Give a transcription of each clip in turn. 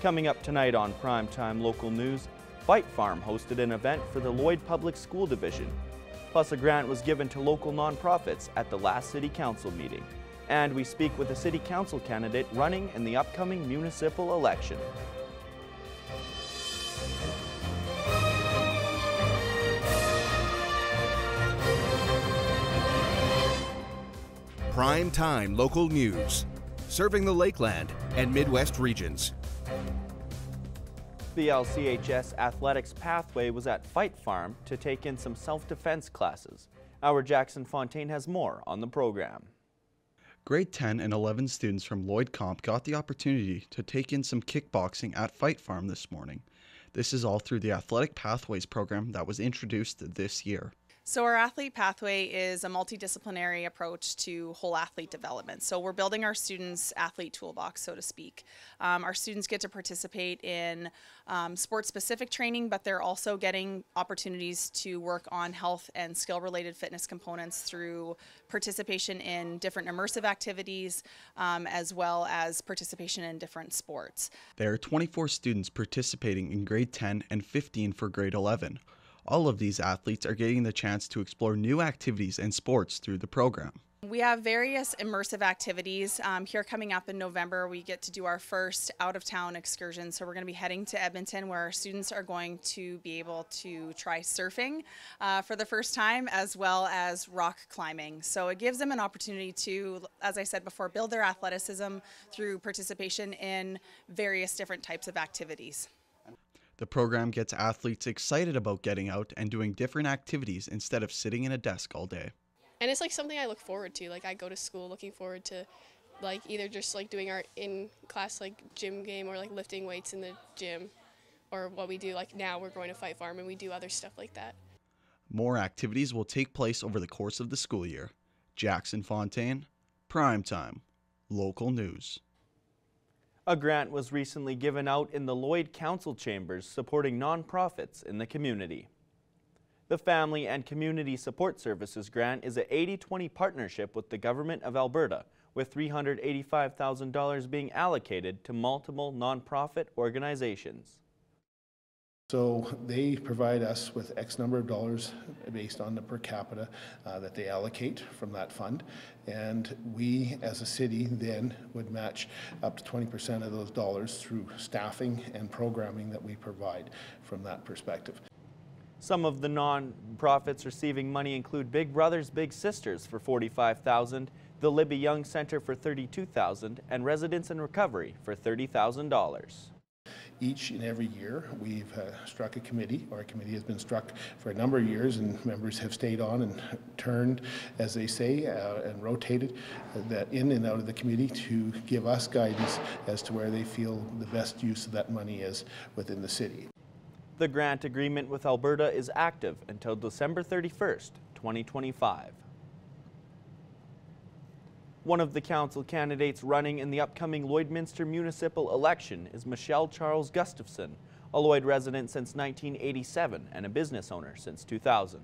Coming up tonight on Primetime Local News, Fight Farm hosted an event for the Lloyd Public School Division. Plus, a grant was given to local nonprofits at the last City Council meeting. And we speak with a City Council candidate running in the upcoming municipal election. Primetime Local News, serving the Lakeland and Midwest regions. The LCHS Athletics Pathway was at Fight Farm to take in some self-defense classes. Our Jackson Fontaine has more on the program. Grade 10 and 11 students from Lloyd Comp got the opportunity to take in some kickboxing at Fight Farm this morning. This is all through the Athletic Pathways program that was introduced this year. So our athlete pathway is a multidisciplinary approach to whole athlete development. So we're building our students' athlete toolbox, so to speak. Our students get to participate in sport-specific training, but they're also getting opportunities to work on health and skill-related fitness components through participation in different immersive activities, as well as participation in different sports. There are 24 students participating in grade 10 and 15 for grade 11. All of these athletes are getting the chance to explore new activities and sports through the program. We have various immersive activities. Here coming up in November, we get to do our first out-of-town excursion. So we're going to be heading to Edmonton, where our students are going to be able to try surfing for the first time, as well as rock climbing. So it gives them an opportunity to, as I said before, build their athleticism through participation in various different types of activities. The program gets athletes excited about getting out and doing different activities instead of sitting in a desk all day. And it's like something I look forward to. Like I go to school looking forward to like either just like doing our in-class like gym game or like lifting weights in the gym, or what we do like now we're going to Fight Farm and we do other stuff like that. More activities will take place over the course of the school year. Jackson Fontaine, Primetime, Local News. A grant was recently given out in the Lloyd Council chambers supporting nonprofits in the community. The Family and Community Support Services grant is an 80-20 partnership with the Government of Alberta, with $385,000 being allocated to multiple nonprofit organizations. So they provide us with X number of dollars based on the per capita that they allocate from that fund. And we as a city then would match up to 20% of those dollars through staffing and programming that we provide from that perspective. Some of the non-profits receiving money include Big Brothers Big Sisters for $45,000, the Libby Young Center for $32,000, and Residents in Recovery for $30,000. Each and every year we've struck a committee, or a committee has been struck for a number of years, and members have stayed on and turned, as they say, and rotated that in and out of the committee to give us guidance as to where they feel the best use of that money is within the city. The grant agreement with Alberta is active until December 31st, 2025. One of the council candidates running in the upcoming Lloydminster municipal election is Michelle Charles Gustafson, a Lloyd resident since 1987 and a business owner since 2000.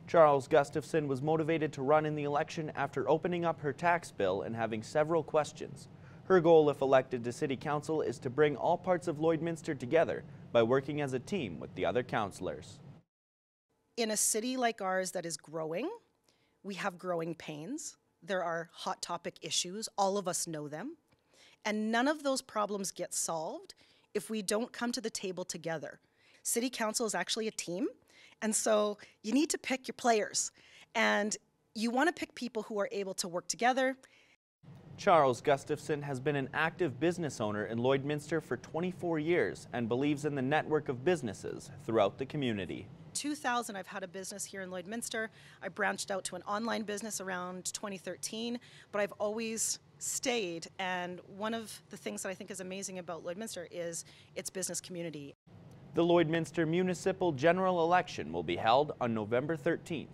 Charles Gustafson was motivated to run in the election after opening up her tax bill and having several questions. Her goal, if elected to City Council, is to bring all parts of Lloydminster together by working as a team with the other councillors. In a city like ours that is growing, we have growing pains. There are hot topic issues, all of us know them, and none of those problems get solved if we don't come to the table together. City Council is actually a team, and so you need to pick your players, and you want to pick people who are able to work together. Charles Gustafson has been an active business owner in Lloydminster for 24 years and believes in the network of businesses throughout the community. 2000, I've had a business here in Lloydminster. I branched out to an online business around 2013, but I've always stayed, and one of the things that I think is amazing about Lloydminster is its business community. The Lloydminster Municipal General Election will be held on November 13th.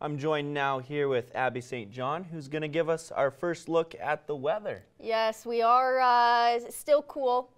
I'm joined now here with Abby St. John, who's going to give us our first look at the weather. Yes, we are still cool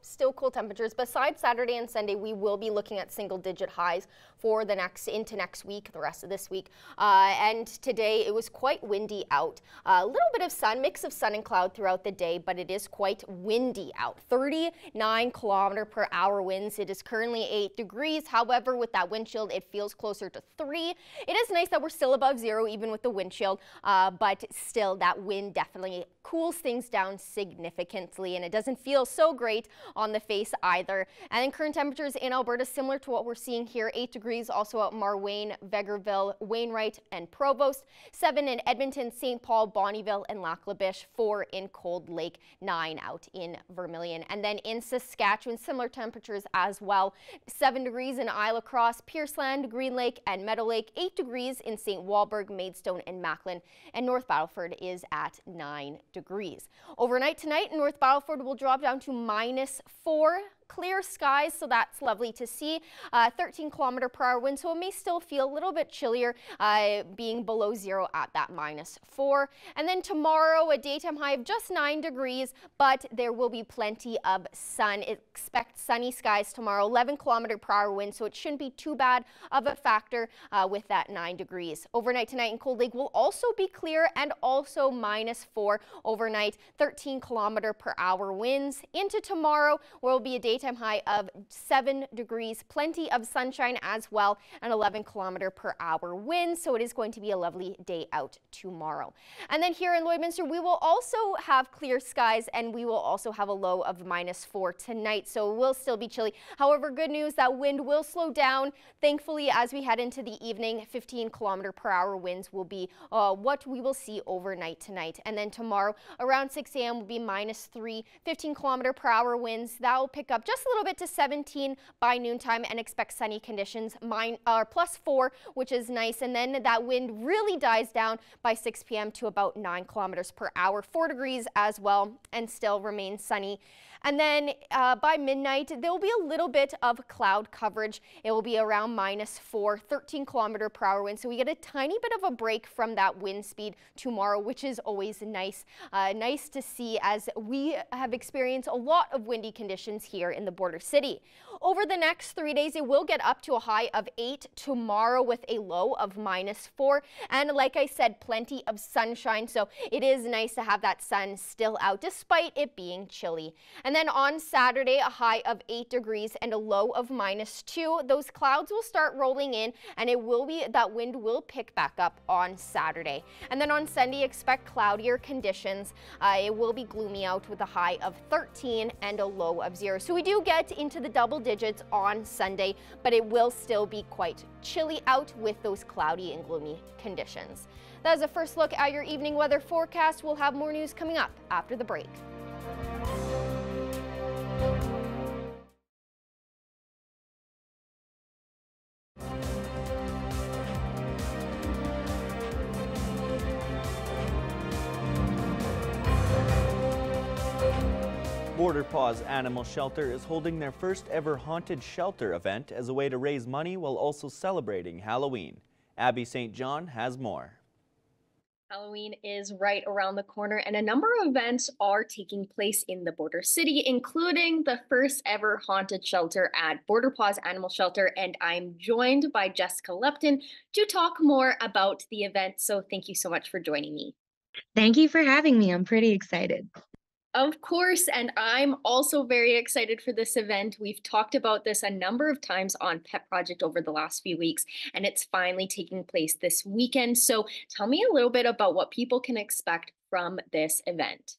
temperatures. Besides Saturday and Sunday, we will be looking at single-digit highs for the next week, the rest of this week. And today it was quite windy out. A little bit of sun, mix of sun and cloud throughout the day, but it is quite windy out. 39 km/h winds. It is currently 8 degrees. However, with that wind chill, it feels closer to 3. It is nice that we're still above 0, even with the wind chill, but still that wind definitely cools things down significantly, and it doesn't feel so great on the face either. And then current temperatures in Alberta similar to what we're seeing here. 8 degrees also at Marwayne, Vegreville, Wainwright, and Provost. 7 in Edmonton, St. Paul, Bonnyville, and Lac La Biche. 4 in Cold Lake. 9 out in Vermilion. And then in Saskatchewan, similar temperatures as well. 7 degrees in Isle La Crosse, Pierceland, Green Lake, and Meadow Lake. 8 degrees in St. Walburg, Maidstone, and Macklin. And North Battleford is at 9 degrees. Overnight tonight, North Battleford will drop down to -4. Clear skies, so that's lovely to see. 13 km/h wind, so it may still feel a little bit chillier, being below 0 at that -4. And then tomorrow, a daytime high of just 9 degrees, but there will be plenty of sun. Expect sunny skies tomorrow. 11 km/h wind, so it shouldn't be too bad of a factor with that 9 degrees. Overnight tonight in Cold Lake will also be clear and also -4 overnight. 13 km/h winds. Into tomorrow, where will be a daytime high of 7 degrees, plenty of sunshine as well, and 11 km/h wind, so it is going to be a lovely day out tomorrow. And then here in Lloydminster, we will also have clear skies, and we will also have a low of -4 tonight, so it will still be chilly. However, good news, that wind will slow down, thankfully, as we head into the evening. 15 km/h winds will be what we will see overnight tonight. And then tomorrow, around 6 a.m. will be -3, 15 km/h winds. That will pick up just a little bit to 17 by noontime, and expect sunny conditions, +4, which is nice. And then that wind really dies down by 6 p.m. to about 9 km/h, 4 degrees as well, and still remains sunny. And then by midnight, there will be a little bit of cloud coverage. It will be around -4, 13 km/h wind. So we get a tiny bit of a break from that wind speed tomorrow, which is always nice. Nice to see, as we have experienced a lot of windy conditions here in the border city. Over the next 3 days, it will get up to a high of 8 tomorrow with a low of -4. And like I said, plenty of sunshine. So it is nice to have that sun still out despite it being chilly. And then on Saturday, a high of 8 degrees and a low of -2. Those clouds will start rolling in, and that wind will pick back up on Saturday. And then on Sunday, expect cloudier conditions. It will be gloomy out with a high of 13 and a low of 0. So we do get into the double digits on Sunday, but it will still be quite chilly out with those cloudy and gloomy conditions. That is a first look at your evening weather forecast. We'll have more news coming up after the break. Border Paws Animal Shelter is holding their first ever haunted shelter event as a way to raise money while also celebrating Halloween. Abby St. John has more. Halloween is right around the corner, and a number of events are taking place in the border city, including the first ever haunted shelter at Border Paws Animal Shelter. And I'm joined by Jessica Lepton to talk more about the event. So thank you so much for joining me. Thank you for having me. I'm pretty excited. Of course, and I'm also very excited for this event. We've talked about this a number of times on Pet Project over the last few weeks, and it's finally taking place this weekend. So tell me a little bit about what people can expect from this event.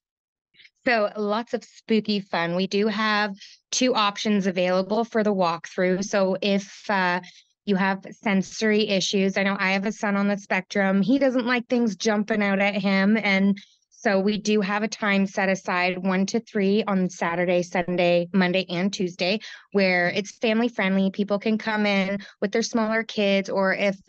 So lots of spooky fun. We do have 2 options available for the walkthrough. So if you have sensory issues, I know I have a son on the spectrum. He doesn't like things jumping out at him, and so we do have a time set aside 1 to 3 on Saturday, Sunday, Monday, and Tuesday, where it's family friendly. People can come in with their smaller kids, or if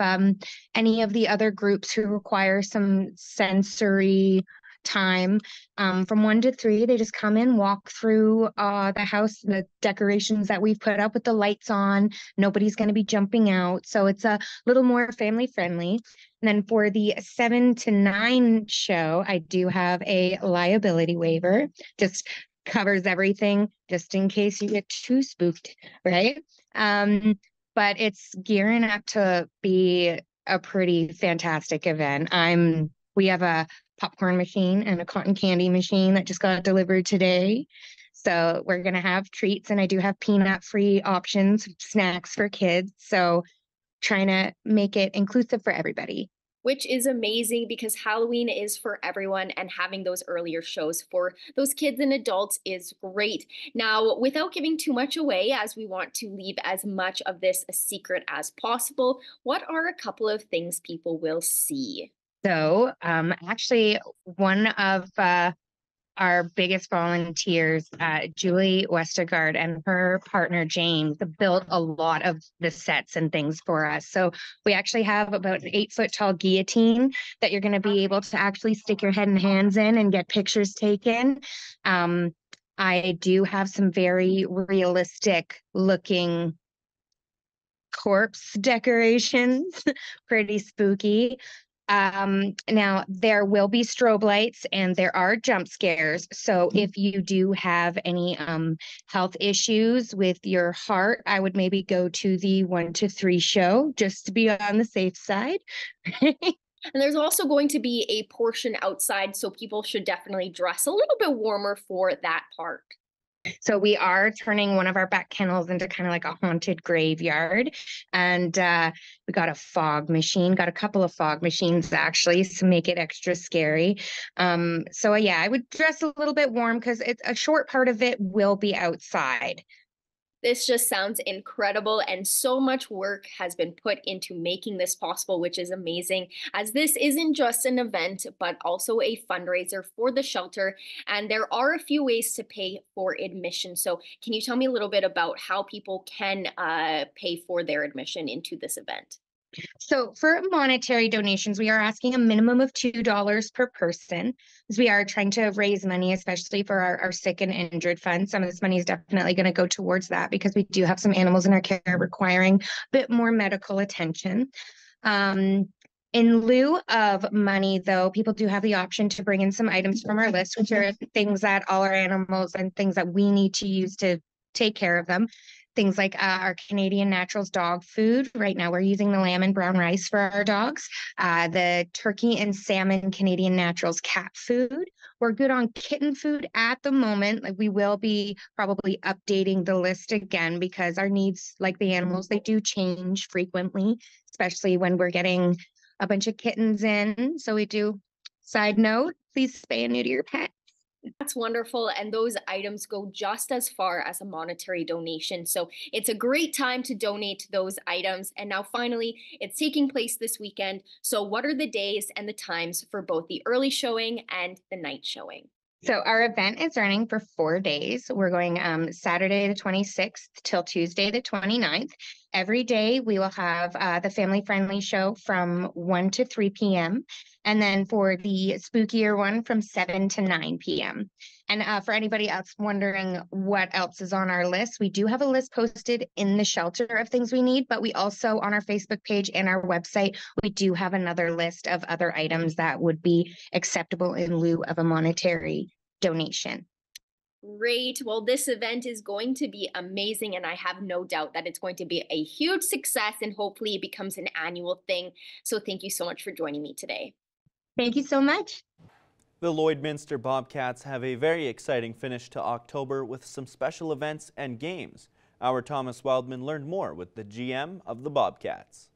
any of the other groups who require some sensory time from 1 to 3. They just come in, walk through the house, the decorations that we've put up with the lights on. Nobody's going to be jumping out. So it's a little more family friendly. And then for the 7 to 9 show, I do have a liability waiver. Just covers everything just in case you get too spooked, right? But it's gearing up to be a pretty fantastic event. We have a popcorn machine and a cotton candy machine that just got delivered today. So we're going to have treats, and I do have peanut-free options, snacks for kids. So trying to make it inclusive for everybody. Which is amazing because Halloween is for everyone, and having those earlier shows for those kids and adults is great. Now, without giving too much away, as we want to leave as much of this a secret as possible, what are a couple of things people will see? So actually, one of our biggest volunteers, Julie Westergaard, and her partner James built a lot of the sets and things for us. So we actually have about an 8-foot tall guillotine that you're going to be able to actually stick your head and hands in and get pictures taken. I do have some very realistic looking corpse decorations, pretty spooky. Now there will be strobe lights and there are jump scares. So if you do have any health issues with your heart, I would maybe go to the 1 to 3 show just to be on the safe side. And there's also going to be a portion outside, so people should definitely dress a little bit warmer for that part. So we are turning one of our back kennels into kind of like a haunted graveyard. And we got a fog machine, got a couple of fog machines actually to make it extra scary. So yeah, I would dress a little bit warm because it's a short part of it will be outside. This just sounds incredible, and so much work has been put into making this possible, which is amazing, as this isn't just an event, but also a fundraiser for the shelter. And there are a few ways to pay for admission. So can you tell me a little bit about how people can pay for their admission into this event? So for monetary donations, we are asking a minimum of $2 per person, as we are trying to raise money, especially for our sick and injured fund. Some of this money is definitely going to go towards that because we do have some animals in our care requiring a bit more medical attention. In lieu of money, though, people do have the option to bring in some items from our list, which are things that all our animals and things that we need to use to take care of them. Things like our Canadian Naturals dog food. Right now, we're using the lamb and brown rice for our dogs. The turkey and salmon Canadian Naturals cat food. We're good on kitten food at the moment. Like, we will be probably updating the list again because our needs, like the animals, they do change frequently, especially when we're getting a bunch of kittens in. So we do. Side note, please spay and neuter your pet. That's wonderful. And those items go just as far as a monetary donation. So it's a great time to donate those items. And now finally, it's taking place this weekend. So what are the days and the times for both the early showing and the night showing? So our event is running for 4 days. We're going Saturday the 26th till Tuesday the 29th. Every day we will have the family-friendly show from 1 to 3 p.m. And then for the spookier one from 7 to 9 p.m. And for anybody else wondering what else is on our list, we do have a list posted in the shelter of things we need, but we also on our Facebook page and our website, we do have another list of other items that would be acceptable in lieu of a monetary donation. Great. Well, this event is going to be amazing, and I have no doubt that it's going to be a huge success, and hopefully it becomes an annual thing. So thank you so much for joining me today. Thank you so much. The Lloydminster Bobcats have a very exciting finish to October with some special events and games. Our Thomas Wildman learned more with the GM of the Bobcats.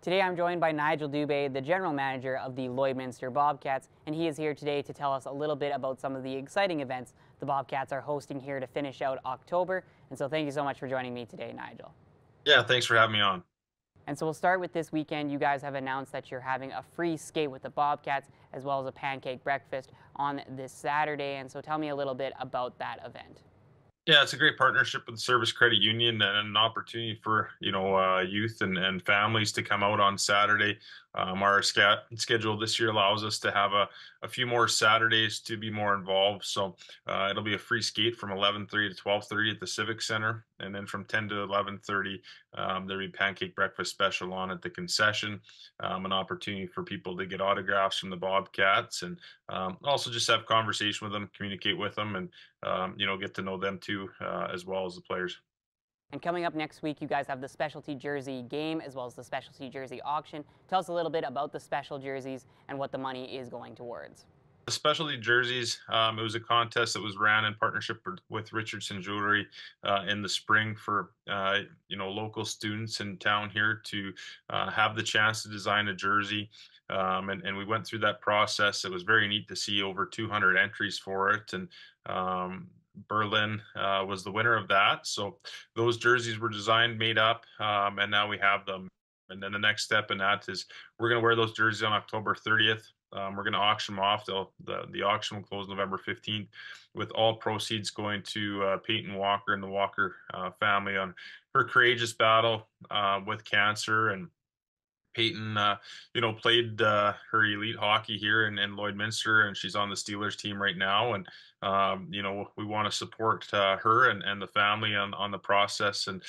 Today I'm joined by Nigel Dubé, the General Manager of the Lloydminster Bobcats, and he is here today to tell us a little bit about some of the exciting events the Bobcats are hosting here to finish out October. And so thank you so much for joining me today, Nigel. Yeah, thanks for having me on. And so we'll start with this weekend. You guys have announced that you're having a free skate with the Bobcats as well as a pancake breakfast on this Saturday. And so tell me a little bit about that event. Yeah, it's a great partnership with the Service Credit Union and an opportunity for youth and families to come out on Saturday. Our schedule this year allows us to have a few more Saturdays to be more involved. So it'll be a free skate from 11:30 to 12:30 at the Civic Center, and then from 10 to 11:30 there'll be pancake breakfast special on at the concession. An opportunity for people to get autographs from the Bobcats and also just have conversation with them, communicate with them, and get to know them too, as well as the players. And coming up next week, you guys have the specialty jersey game as well as the specialty jersey auction. Tell us a little bit about the special jerseys and what the money is going towards. The specialty jerseys, it was a contest that was ran in partnership with Richardson Jewelry in the spring for local students in town here to have the chance to design a jersey. And we went through that process. It was very neat to see over 200 entries for it. And Berlin was the winner of that. So those jerseys were designed, made up, and now we have them. And then the next step in that is we're going to wear those jerseys on October 30th. We're going to auction them off. The auction will close November 15th, with all proceeds going to Peyton Walker and the Walker family on her courageous battle with cancer. And Peyton, played her elite hockey here in Lloydminster, and she's on the Steelers team right now. And we want to support her and the family on the process and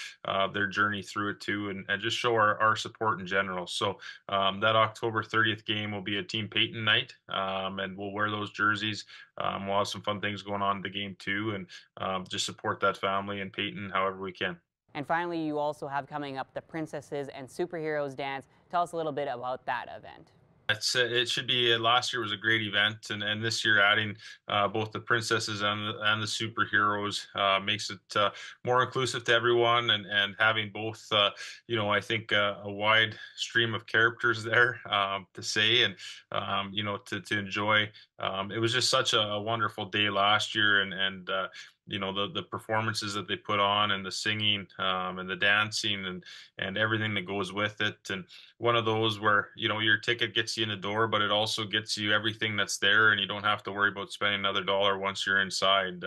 their journey through it too, and just show our support in general. So that October 30th game will be a Team Peyton night, and we'll wear those jerseys. We'll have some fun things going on in the game too, and just support that family and Peyton however we can. And finally, you also have coming up the Princesses and Superheroes Dance. Tell us a little bit about that event. It should be. Last year was a great event, and this year adding both the princesses and the superheroes makes it more inclusive to everyone, and having both, I think a wide stream of characters there to say and to enjoy. It was just such a wonderful day last year, and the performances that they put on, and the singing, and the dancing, and everything that goes with it. And one of those where your ticket gets you in the door, but it also gets you everything that's there, and you don't have to worry about spending another dollar once you're inside.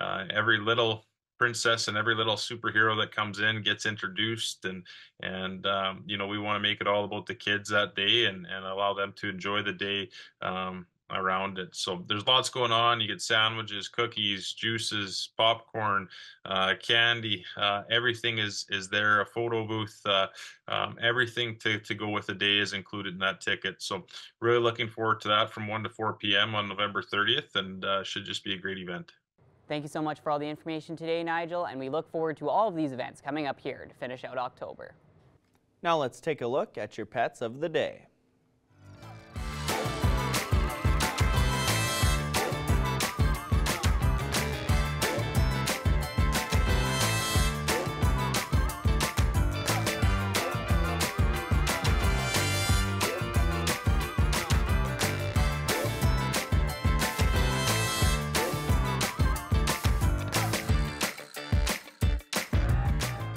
Every little princess and every little superhero that comes in gets introduced, and we want to make it all about the kids that day, and allow them to enjoy the day around it. So there's lots going on. You get sandwiches, cookies, juices, popcorn, candy, everything is there. A photo booth, everything to go with the day is included in that ticket. So really looking forward to that from 1 to 4 p.m. on November 30th, and should just be a great event. Thank you so much for all the information today, Nigel, and we look forward to all of these events coming up here to finish out October. Now let's take a look at your pets of the day.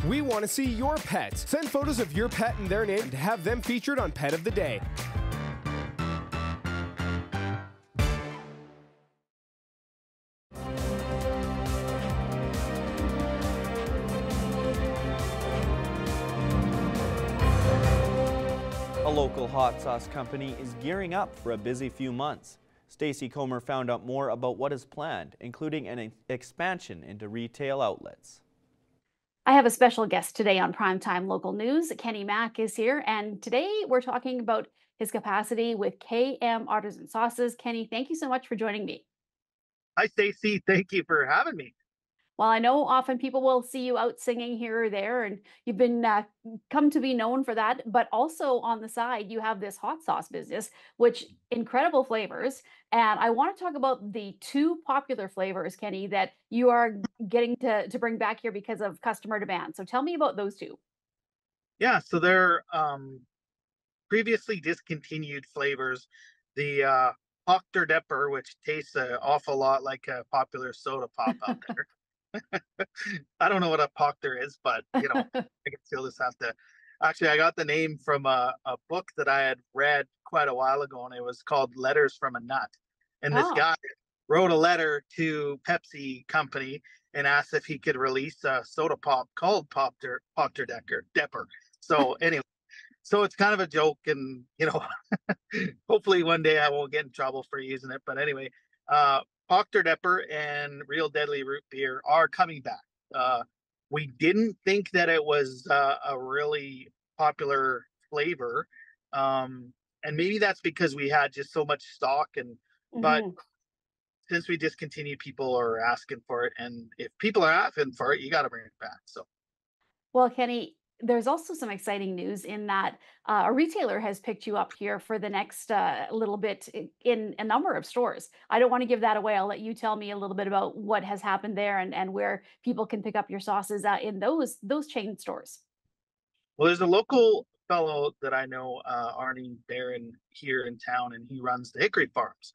We want to see your pets. Send photos of your pet and their name to have them featured on Pet of the Day. A local hot sauce company is gearing up for a busy few months. Stacy Comer found out more about what is planned, including an expansion into retail outlets. I have a special guest today on Primetime Local News. Kenny Mack is here, and today we're talking about his capacity with KM Artisan Sauces. Kenny, thank you so much for joining me. Hi, Stacy. Thank you for having me. Well, I know often people will see you out singing here or there, and you've been come to be known for that. But also on the side, you have this hot sauce business, which incredible flavors. And I want to talk about the two popular flavors, Kenny, that you are getting to bring back here because of customer demand. So tell me about those two. Yeah, so they're previously discontinued flavors. The Hawk Der Depper, which tastes an awful lot like a popular soda pop out there. I don't know what a Proctor is, but I can still just have to. Actually, I got the name from a book that I had read quite a while ago, and it was called Letters from a Nut. And this guy wrote a letter to Pepsi Company, and asked if he could release a soda pop called Procter Depper. So anyway, so it's kind of a joke, and hopefully one day I won't get in trouble for using it. But anyway, Procter Depper and Real Deadly Root Beer are coming back. We didn't think that it was a really popular flavor, and maybe that's because we had just so much stock. But since we discontinued, people are asking for it, and if people are asking for it, you got to bring it back. So. Well, Kenny, there's also some exciting news in that a retailer has picked you up here for the next little bit in a number of stores. I don't want to give that away. I'll let you tell me a little bit about what has happened there and where people can pick up your sauces in those chain stores. Well, there's a local fellow that I know, Arnie Barron, here in town, and he runs the Hickory Farms.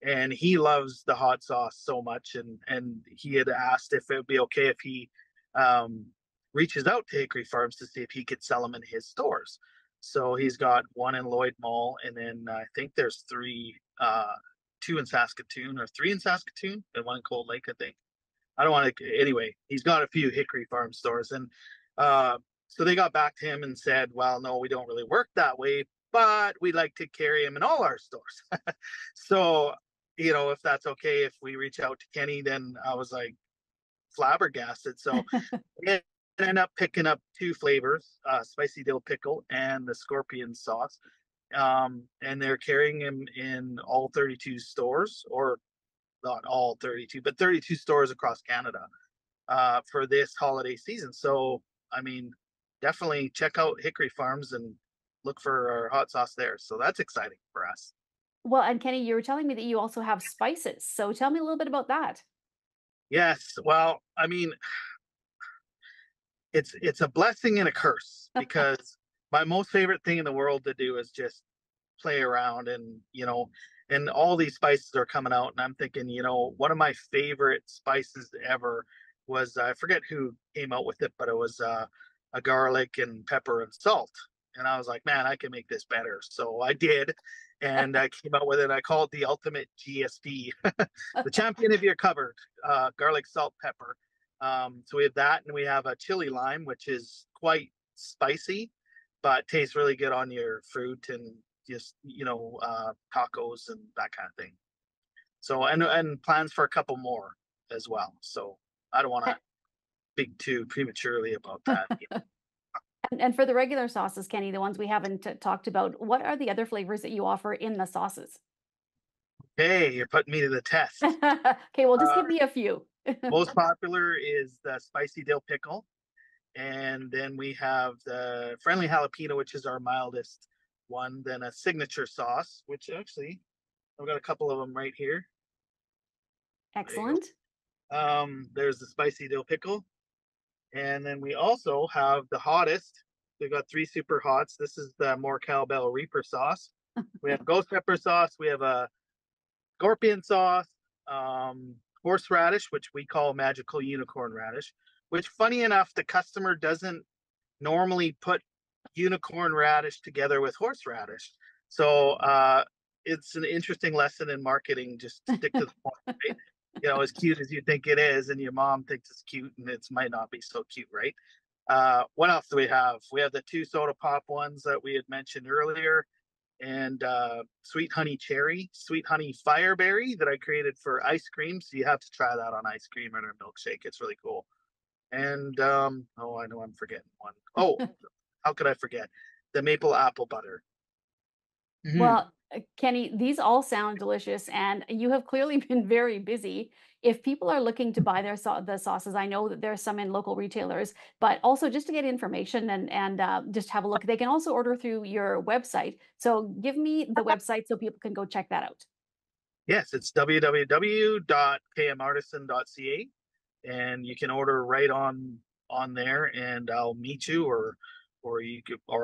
And he loves the hot sauce so much, and he had asked if it would be okay if he reaches out to Hickory Farms to see if he could sell them in his stores. So he's got one in Lloyd Mall, and then I think there's two in Saskatoon, or three in Saskatoon, and one in Cold Lake, I think. I don't want to. Anyway, he's got a few Hickory Farm stores, and so they got back to him and said, "Well, no, we don't really work that way, but we'd like to carry him in all our stores." So, if that's okay, if we reach out to Kenny, then I was like flabbergasted. So we ended up picking up two flavors, spicy dill pickle and the scorpion sauce. And they're carrying him in all 32 stores, or not all 32, but 32 stores across Canada for this holiday season. So, I mean, definitely check out Hickory Farms and look for our hot sauce there. So that's exciting for us. Well, and Kenny, you were telling me that you also have spices. So tell me a little bit about that. Yes. Well, I mean, it's a blessing and a curse, because my most favorite thing in the world to do is just play around, and all these spices are coming out, and I'm thinking, one of my favorite spices ever was, I forget who came out with it, but it was a garlic and pepper and salt. And I was like, man, I can make this better. So I did, and I came out with it. I call it the ultimate GSP, the champion of your cupboard, garlic, salt, pepper. So we have that, and we have a chili lime, which is quite spicy, but tastes really good on your fruit and just, tacos and that kind of thing. So, and plans for a couple more as well. So I don't want to speak too prematurely about that. And for the regular sauces, Kenny, the ones we haven't talked about, what are the other flavors that you offer in the sauces? Hey, you're putting me to the test. Okay, well, just give me a few. Most popular is the spicy dill pickle. And then we have the friendly jalapeno, which is our mildest one. Then a signature sauce, which actually I've got a couple of them right here. Excellent. There's the spicy dill pickle. And then we also have the hottest. We've got three super hots. This is the more cowbell reaper sauce. We have ghost pepper sauce. We have a scorpion sauce, horseradish, which we call magical unicorn radish, which, funny enough, the customer doesn't normally put unicorn radish together with horseradish. So it's an interesting lesson in marketing. Just stick to the point, right? As cute as you think it is, and your mom thinks it's cute, and it might not be so cute, right? What else do we have? We have the two soda pop ones that we had mentioned earlier, and sweet honey cherry, sweet honey fireberry that I created for ice cream. So you have to try that on ice cream or a milkshake. It's really cool. And I know I'm forgetting one. Oh, how could I forget? The maple apple butter. Well, Kenny, these all sound delicious, and you have clearly been very busy. If people are looking to buy the sauces, I know that there's some in local retailers, but also just to get information and just have a look, they can also order through your website. So give me the website so people can go check that out. Yes, it's www.kmartisan.ca, and you can order right on there, and I'll meet you, or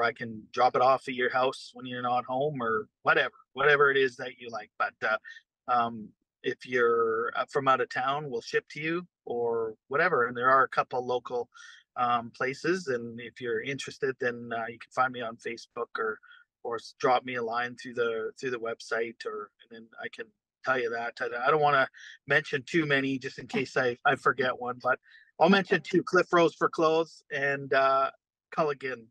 I can drop it off at your house when you're not home, or whatever it is that you like. But if you're from out of town, we'll ship to you or whatever. And there are a couple local places, and if you're interested, then you can find me on Facebook, or drop me a line through the website, and then I can tell you that. I don't want to mention too many just in case I forget one, but I'll mention 2: Cliff Rose for clothes and Culligan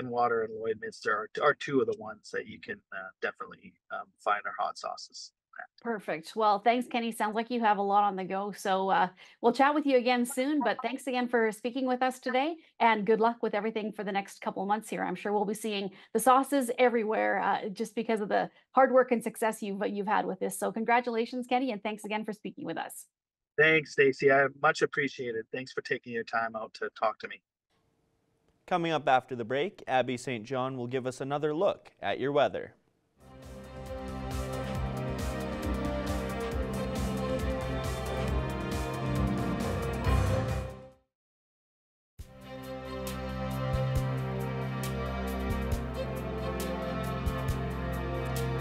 Water and Lloydminster are 2 of the ones that you can definitely find our hot sauces. Perfect. Well, thanks, Kenny. Sounds like you have a lot on the go. So we'll chat with you again soon. But thanks again for speaking with us today. And good luck with everything for the next couple of months here. I'm sure we'll be seeing the sauces everywhere just because of the hard work and success you've had with this. So congratulations, Kenny. And thanks again for speaking with us. Thanks, Stacey. I much appreciated. Thanks for taking your time out to talk to me. Coming up after the break, Abby St. John will give us another look at your weather.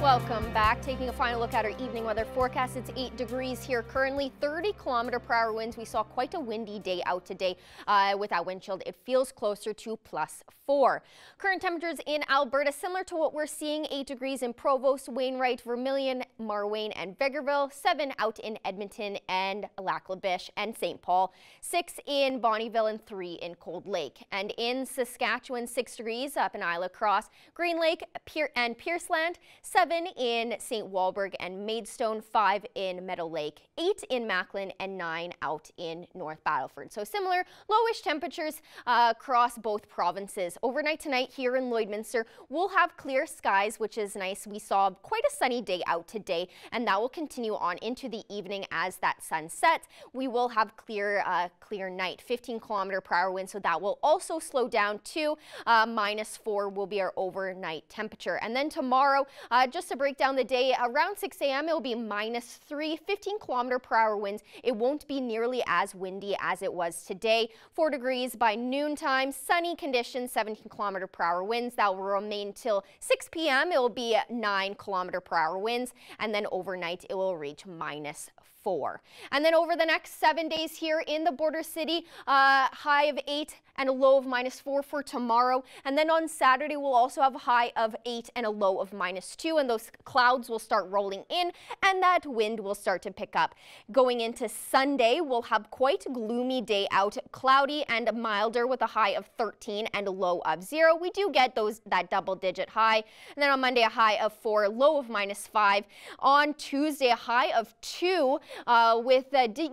Welcome back. Taking a final look at our evening weather forecast. It's 8 degrees here currently, 30-kilometer-per-hour winds. We saw quite a windy day out today with that wind chill. It feels closer to +4. Current temperatures in Alberta similar to what we're seeing. 8 degrees in Provost, Wainwright, Vermilion, Marwayne, and Vegreville. 7 out in Edmonton and Lac La Biche and St. Paul. 6 in Bonnyville and 3 in Cold Lake. And in Saskatchewan, 6 degrees up in Isla Cross, Green Lake, and Pierceland. 7 in St. Walburg and Maidstone, 5 in Meadow Lake, 8 in Macklin, and 9 out in North Battleford. So similar lowish temperatures across both provinces. Overnight tonight here in Lloydminster, we'll have clear skies, which is nice. We saw quite a sunny day out today, and that will continue on into the evening as that sun sets. We will have clear night, 15-kilometer-per-hour wind, so that will also slow down to -4 will be our overnight temperature. And then tomorrow, just to break down the day, around 6 a.m. it will be -3, 15-kilometer-per-hour winds. It won't be nearly as windy as it was today. 4 degrees by noontime, sunny conditions, 17-kilometer-per-hour winds. That will remain till 6 p.m. It will be 9-kilometer-per-hour winds, and then overnight it will reach -4. And then over the next 7 days here in the border city, high of 8 and a low of -4 for tomorrow. And then on Saturday, we'll also have a high of 8 and a low of -2. And those clouds will start rolling in and that wind will start to pick up. Going into Sunday, we'll have quite a gloomy day out, cloudy and milder with a high of 13 and a low of 0. We do get that double-digit high. And then on Monday, a high of 4, low of -5. On Tuesday, a high of 2 with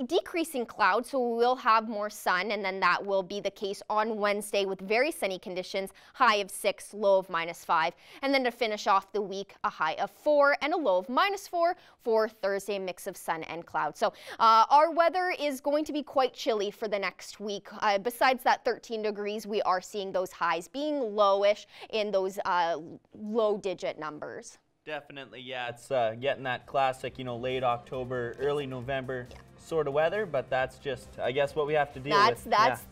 decreasing clouds, so we will have more sun, and then that will be the case on Wednesday with very sunny conditions, high of 6, low of -5. And then to finish off the week, a high of 4 and a low of -4 for Thursday, mix of sun and clouds. So our weather is going to be quite chilly for the next week. Besides that 13 degrees, we are seeing those highs being lowish in those low-digit numbers. Definitely, yeah. It's getting that classic, late October, early November sort of weather, but that's just, I guess, what we have to deal with.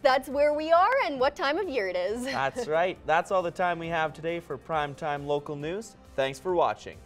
That's where we are and what time of year it is. That's right. That's all the time we have today for Primetime Local News. Thanks for watching.